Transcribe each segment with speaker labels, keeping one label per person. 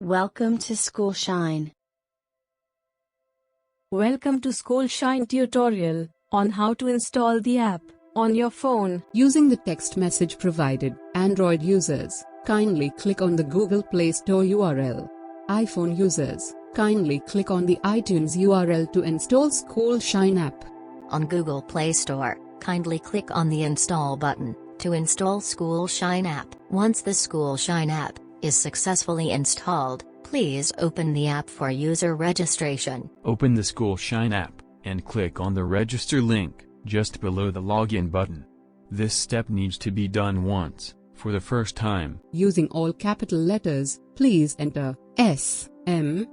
Speaker 1: Welcome to SkoolShine.
Speaker 2: Welcome to SkoolShine tutorial on how to install the app on your phone.
Speaker 3: Using the text message provided, Android users, kindly click on the Google Play Store URL. iPhone users, kindly click on the iTunes URL to install SkoolShine app.
Speaker 4: On Google Play Store, kindly click on the Install button to install SkoolShine app. Once the SkoolShine app is successfully installed, please open the app for user registration.
Speaker 5: Open the SkoolShine app, and click on the register link, just below the login button. This step needs to be done once, for the first time.
Speaker 3: Using all capital letters, please enter SMKS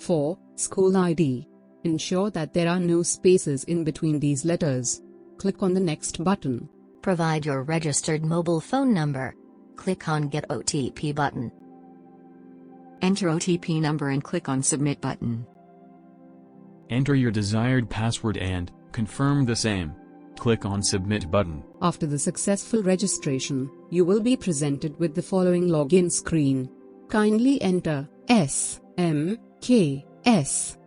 Speaker 3: for school ID. Ensure that there are no spaces in between these letters. Click on the next button.
Speaker 4: Provide your registered mobile phone number. Click on Get OTP button.
Speaker 6: Enter OTP number and click on Submit button.
Speaker 5: Enter your desired password and confirm the same. Click on Submit button.
Speaker 3: After the successful registration, you will be presented with the following login screen. Kindly enter SMKS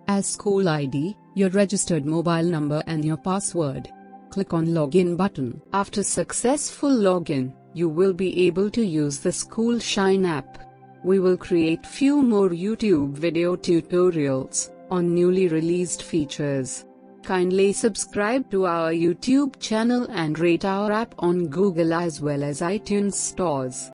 Speaker 3: as school ID, your registered mobile number and your password. Click on Login button. After successful login, you will be able to use the SkoolShine app. We will create few more YouTube video tutorials on newly released features. Kindly subscribe to our YouTube channel and rate our app on Google as well as iTunes stores.